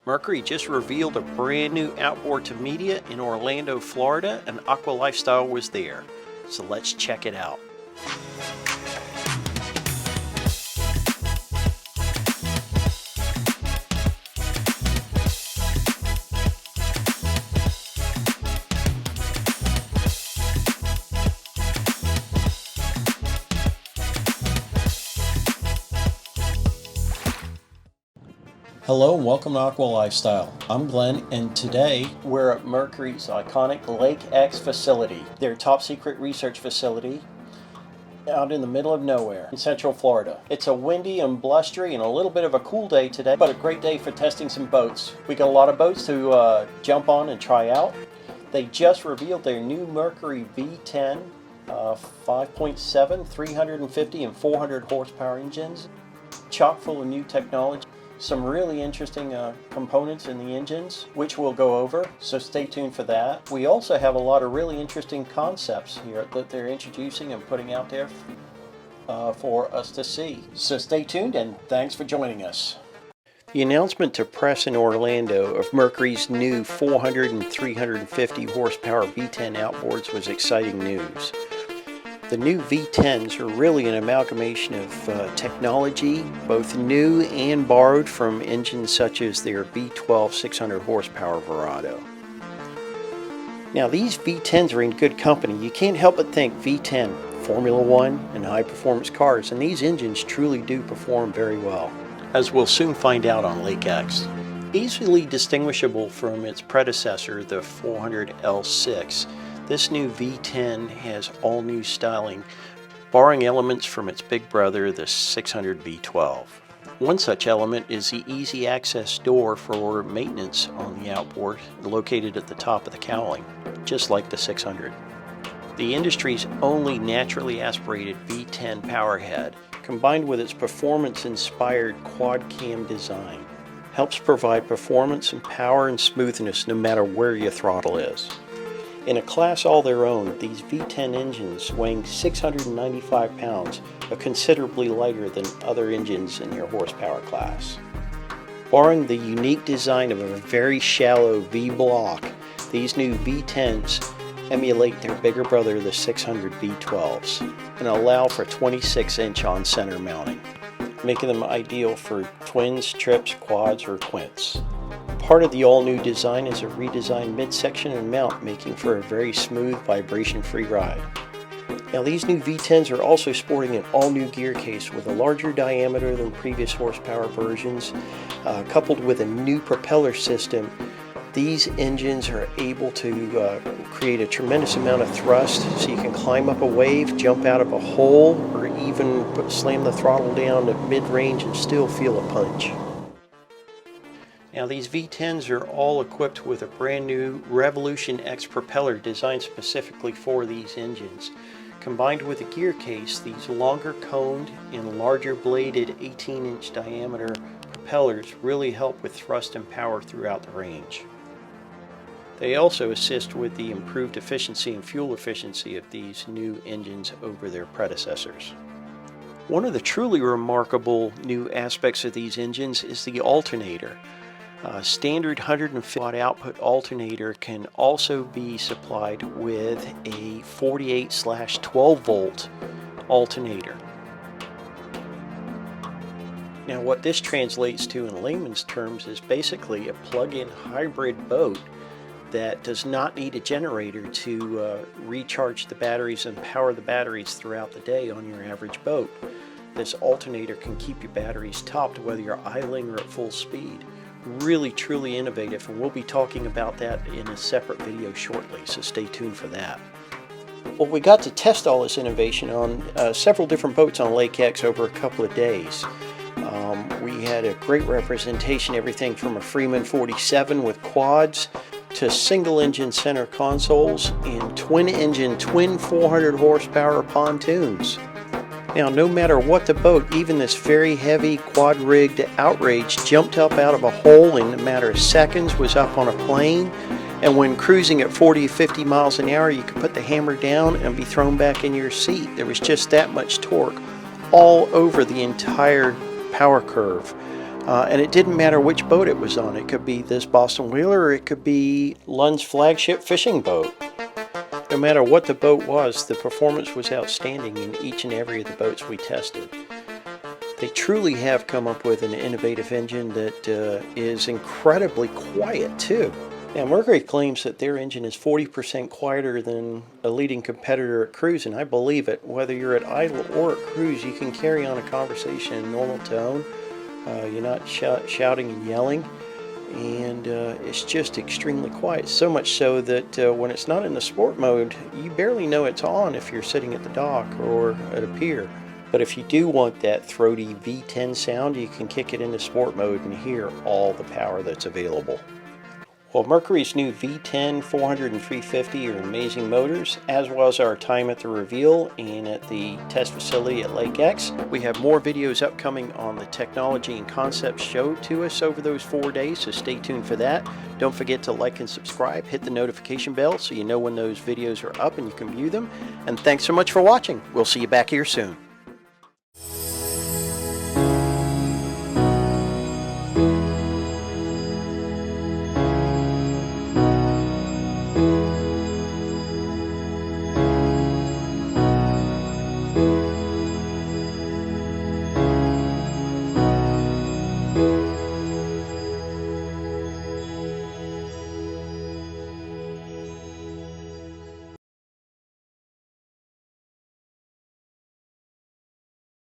Mercury just revealed a brand new outboard to media in Orlando, Florida, and Aqua Lifestyle was there. So let's check it out. Hello and welcome to Aqua Lifestyle. I'm Glenn, and today we're at Mercury's iconic Lake X facility, their top secret research facility out in the middle of nowhere in Central Florida. It's a windy and blustery and a little bit of a cool day today, but a great day for testing some boats. We got a lot of boats to jump on and try out. They just revealed their new Mercury V10 5.7, 350 and 400 horsepower engines, chock full of new technology. Some really interesting components in the engines, which we'll go over, so stay tuned for that. We also have a lot of really interesting concepts here that they're introducing and putting out there for us to see. So stay tuned and thanks for joining us. The announcement to press in Orlando of Mercury's new 400 and 350 horsepower V10 outboards was exciting news. The new V10s are really an amalgamation of technology, both new and borrowed from engines such as their V12 600 horsepower Verado. Now these V10s are in good company. You can't help but think V10, Formula One, and high performance cars, and these engines truly do perform very well, as we'll soon find out on Lake X. Easily distinguishable from its predecessor, the 400L6, this new V10 has all new styling, borrowing elements from its big brother, the 600 V12. One such element is the easy access door for maintenance on the outboard, located at the top of the cowling, just like the 600. The industry's only naturally aspirated V10 powerhead, combined with its performance-inspired quad-cam design, helps provide performance and power and smoothness no matter where your throttle is. In a class all their own, these V10 engines, weighing 695 pounds, are considerably lighter than other engines in their horsepower class. Barring the unique design of a very shallow V-block, these new V10s emulate their bigger brother, the 600 V12s, and allow for 26-inch on-center mounting, making them ideal for twins, trips, quads, or quints. Part of the all-new design is a redesigned midsection and mount, making for a very smooth, vibration-free ride. Now these new V10s are also sporting an all-new gear case with a larger diameter than previous horsepower versions. Coupled with a new propeller system, these engines are able to create a tremendous amount of thrust, so you can climb up a wave, jump out of a hole, or even slam the throttle down at mid-range and still feel a punch. Now these V10s are all equipped with a brand new Revolution X propeller designed specifically for these engines. Combined with a gear case, these longer coned and larger bladed 18-inch diameter propellers really help with thrust and power throughout the range. They also assist with the improved efficiency and fuel efficiency of these new engines over their predecessors. One of the truly remarkable new aspects of these engines is the alternator. Standard 150 watt output alternator can also be supplied with a 48/12 volt alternator. Now what this translates to in layman's terms is basically a plug-in hybrid boat that does not need a generator to recharge the batteries and power the batteries throughout the day on your average boat. This alternator can keep your batteries topped whether you're idling or at full speed. Really truly innovative, and we'll be talking about that in a separate video shortly, so stay tuned for that. Well, we got to test all this innovation on several different boats on Lake X over a couple of days. We had a great representation, everything from a Freeman 47 with quads to single engine center consoles and twin engine, twin 400 horsepower pontoons. Now, no matter what the boat, even this very heavy quad-rigged Outrage jumped up out of a hole in a matter of seconds, was up on a plane, and when cruising at 40 to 50 miles an hour, you could put the hammer down and be thrown back in your seat. There was just that much torque all over the entire power curve. And it didn't matter which boat it was on. It could be this Boston Whaler, or it could be Lund's flagship fishing boat. No matter what the boat was, the performance was outstanding in each and every of the boats we tested. They truly have come up with an innovative engine that is incredibly quiet too. Now, Mercury claims that their engine is 40% quieter than a leading competitor at cruise, and I believe it. Whether you're at idle or at cruise, you can carry on a conversation in normal tone. You're not shouting and yelling, and it's just extremely quiet. So much so that when it's not in the sport mode, you barely know it's on if you're sitting at the dock or at a pier. But if you do want that throaty V10 sound, you can kick it into sport mode and hear all the power that's available. Well, Mercury's new V10, 400, and 350 are amazing motors, as well as our time at the reveal and at the test facility at Lake X. We have more videos upcoming on the technology and concepts showed to us over those 4 days, so stay tuned for that. Don't forget to like and subscribe, hit the notification bell so you know when those videos are up and you can view them. And thanks so much for watching. We'll see you back here soon.